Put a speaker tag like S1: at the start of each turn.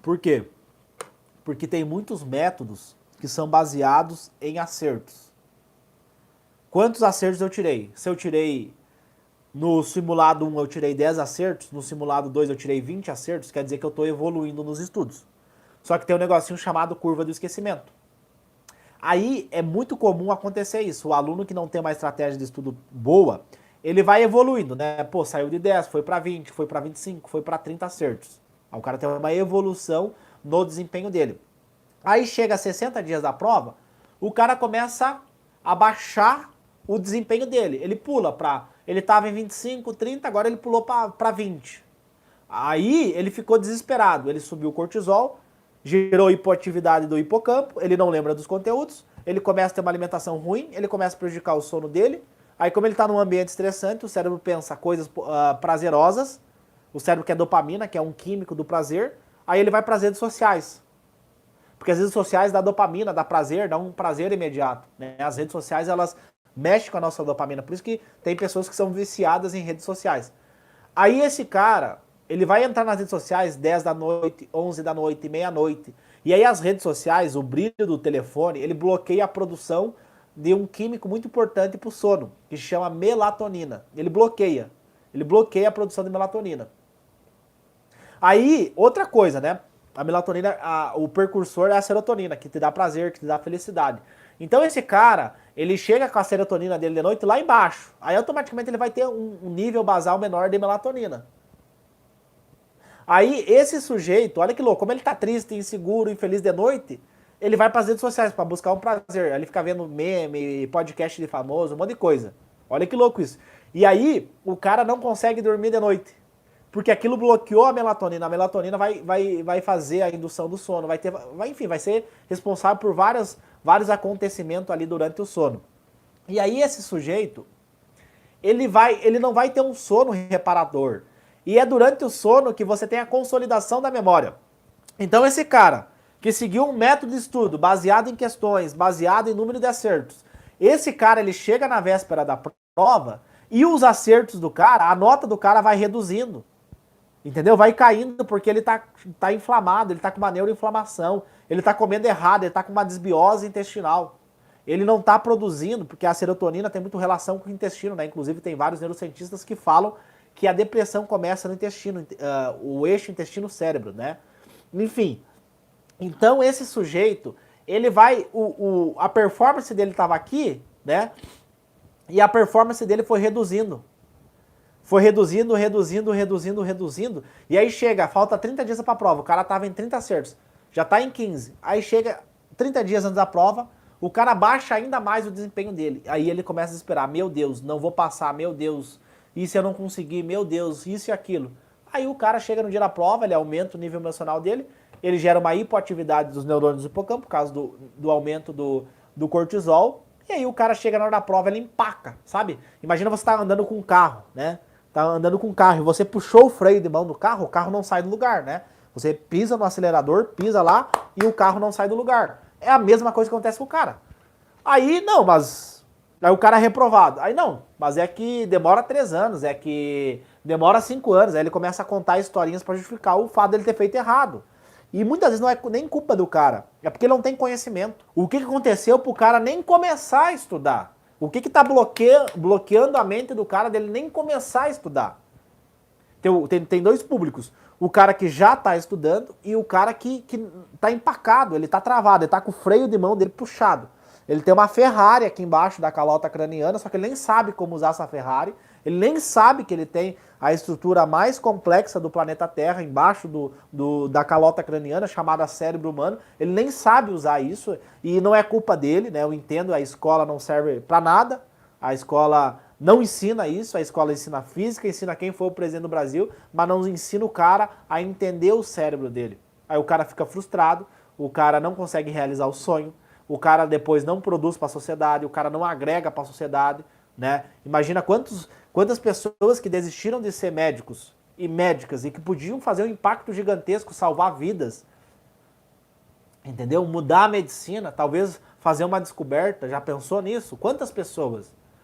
S1: Por quê? Porque tem muitos métodos que são baseados em acertos. Quantos acertos eu tirei? Se eu tirei no simulado 1 eu tirei 10 acertos, no simulado 2 eu tirei 20 acertos, quer dizer que eu estou evoluindo nos estudos. Só que tem um negocinho chamado curva do esquecimento. Aí é muito comum acontecer isso. O aluno que não tem uma estratégia de estudo boa, ele vai evoluindo, né? Pô, saiu de 10, foi para 20, foi para 25, foi para 30 acertos. Aí o cara tem uma evolução no desempenho dele. Aí chega a 60 dias da prova, o cara começa a baixar o desempenho dele. Ele pula para... Ele estava em 25, 30, agora ele pulou para 20. Aí ele ficou desesperado. Ele subiu o cortisol, gerou hipoatividade do hipocampo, ele não lembra dos conteúdos, ele começa a ter uma alimentação ruim, ele começa a prejudicar o sono dele. Aí como ele está num ambiente estressante, o cérebro pensa coisas prazerosas, o cérebro quer dopamina, que é um químico do prazer, aí ele vai para as redes sociais. Porque as redes sociais dá dopamina, dá prazer, dá um prazer imediato. Né? As redes sociais, elas mexem com a nossa dopamina. Por isso que tem pessoas que são viciadas em redes sociais. Aí esse cara, ele vai entrar nas redes sociais 10 da noite, 11 da noite, meia-noite. E aí as redes sociais, o brilho do telefone, ele bloqueia a produção de um químico muito importante para o sono, que se chama melatonina. Ele bloqueia a produção de melatonina. Aí, outra coisa, né? A melatonina, o precursor é a serotonina, que te dá prazer, que te dá felicidade. Então esse cara, ele chega com a serotonina dele de noite lá embaixo. Aí automaticamente ele vai ter um nível basal menor de melatonina. Aí esse sujeito, olha que louco, como ele tá triste, inseguro, infeliz de noite, ele vai para as redes sociais para buscar um prazer. Aí ele fica vendo meme, podcast de famoso, um monte de coisa. Olha que louco isso. E aí o cara não consegue dormir de noite. Porque aquilo bloqueou a melatonina. A melatonina vai fazer a indução do sono, enfim, vai ser responsável por vários acontecimentos ali durante o sono. E aí esse sujeito, ele não vai ter um sono reparador. E é durante o sono que você tem a consolidação da memória. Então esse cara que seguiu um método de estudo baseado em questões, baseado em número de acertos, esse cara ele chega na véspera da prova e os acertos do cara, a nota do cara vai reduzindo. Entendeu? Vai caindo porque ele tá inflamado, ele tá com uma neuroinflamação, ele tá comendo errado, ele tá com uma desbiose intestinal. Ele não tá produzindo, porque a serotonina tem muito relação com o intestino, né? Inclusive tem vários neurocientistas que falam que a depressão começa no intestino, o eixo intestino-cérebro, né? Enfim, então esse sujeito, ele vai, a performance dele tava aqui, né? E a performance dele foi reduzindo. Foi reduzindo. E aí chega, falta 30 dias para a prova. O cara tava em 30 acertos. Já tá em 15. Aí chega 30 dias antes da prova, o cara baixa ainda mais o desempenho dele. Aí ele começa a esperar, meu Deus, não vou passar, meu Deus. E se eu não conseguir, meu Deus, isso e aquilo. Aí o cara chega no dia da prova, ele aumenta o nível emocional dele, ele gera uma hipoatividade dos neurônios do hipocampo, por causa do aumento do cortisol. E aí o cara chega na hora da prova, ele empaca, sabe? Imagina você tá andando com um carro, né? Tá andando com o carro e você puxou o freio de mão do carro, o carro não sai do lugar, né? Você pisa no acelerador, pisa lá e o carro não sai do lugar. É a mesma coisa que acontece com o cara. Aí, não, mas... Aí o cara é reprovado. Aí não, mas é que demora 3 anos, é que demora 5 anos. Aí ele começa a contar historinhas para justificar o fato dele ter feito errado. E muitas vezes não é nem culpa do cara, é porque ele não tem conhecimento. O que aconteceu pro cara nem começar a estudar? O que está bloqueando a mente do cara dele nem começar a estudar? Tem dois públicos. O cara que já está estudando e o cara que está empacado, ele está travado, ele está com o freio de mão dele puxado. Ele tem uma Ferrari aqui embaixo da calota craniana, só que ele nem sabe como usar essa Ferrari. Ele nem sabe que ele tem a estrutura mais complexa do planeta Terra embaixo da calota craniana, chamada cérebro humano. Ele nem sabe usar isso e não é culpa dele, né? Eu entendo, a escola não serve para nada. A escola não ensina isso, a escola ensina física, ensina quem foi o presidente do Brasil, mas não ensina o cara a entender o cérebro dele. Aí o cara fica frustrado, o cara não consegue realizar o sonho, o cara depois não produz para a sociedade, o cara não agrega para a sociedade, né? Imagina quantas pessoas que desistiram de ser médicos e médicas e que podiam fazer um impacto gigantesco, salvar vidas, entendeu? Mudar a medicina, talvez fazer uma descoberta, já pensou nisso? Quantas pessoas?